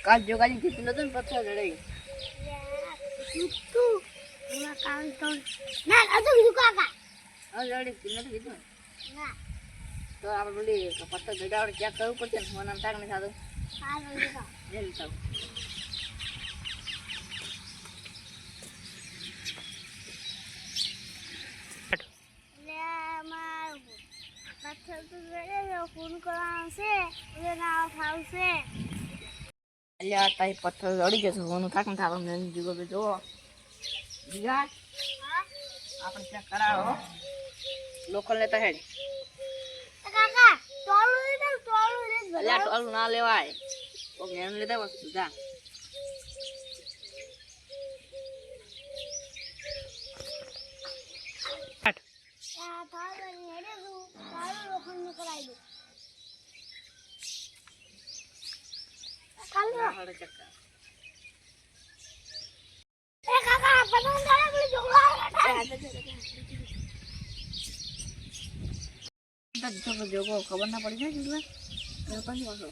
કાલ જોગાજી કીધું નતું ને પથ્થર જડે તું એમાં કામ તો ના અજુ કીધું કાકા હા જડે કીધું કીધું ના તો આપણે બોલી પથ્થર જડાવડે ચેક કરવું પડશે ને ફોન આમ થાક ને સાદું હા બોલો જલ્દી થાવ પથ્થર તો જડે ફોન કરવાનો છે એટલે ના આવશે અલ્યા તાઈ પથ્થર જડી જશે ફોન થાક ને થાક ને જીગો બે જો જીગા હા આપણે ચેક કરાવો લોકલ લેતા હેડ કાકા ટોળું રે અલ્યા ટોલું ના લેવાય ઓકે એમ લેતા વસ્તુ જા આ થાળ હેડે તું તારું લોખંડ નું કરાઈ દે કાલ હાડે ચેક કર એ કાકા પતંગ દાડા પેલી જોગલા જોગો ખબર ના પડી જાય જીગલા સરપંચ વાસો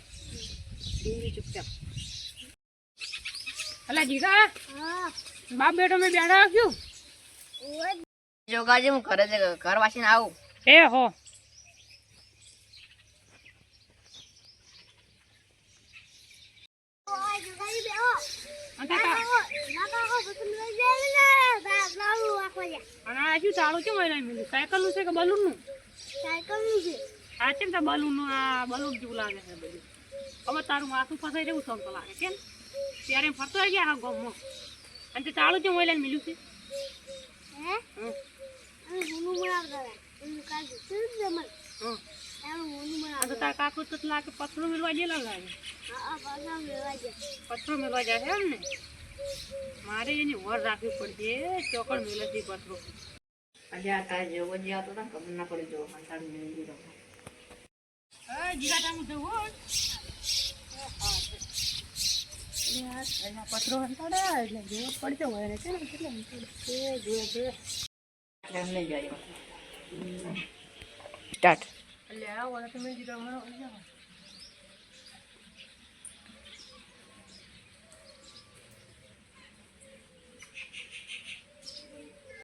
ટીવી ચૂપચાપ અલા જીગા હા બાપ બેટો મેં બેઠા રાખ્યું ઓય જોગાજી હું ઘરે છે ઘર વાસીને આવું એ હો ઓય જોગાઈ બેહો અંતા ના કાકા પતંગ લઈ જાય ને તારું આખવા જા અને આ શું ચાલુ કેમ હોય મિલું સાયકલ નું છે કે બલૂન નું સાયકલ નું છે આ કેમ તો બલૂન નું આ બલૂન જેવું લાગે છે બધું હવે તારું માથું ફસાઈ જેવું સમતો લાગે કેમ ત્યારે એમ ફરતો આવી ગયા હા ગમમાં અને તે ચાલુ કેમ હોય મિલું છે હે અમે હુનું બનાવતા એનું કાઢું શું જમલ હા એમ હુનું આ તો બનાવતા તાર કાકો તો લાગે પથરો મેળવા જેલા લાગે હા પાછા લેવા જાય પથરો મેળવા જાય એમ ને મારે એની વર રાખવી પડશે ચોકડ મેળવતી પથરો અલ્યા તારે જોગોજી આવતો હતા ખબર ના પડી જો કંટાળી મેં દીધો જીગા તામું જવું હોય એમાં પથરો હંતાડે એટલે જોવો પડતો હોય ને કેટલા જોઈએ એમને જાય સ્ટાર્ટ એટલે આ વળે તમે જીગા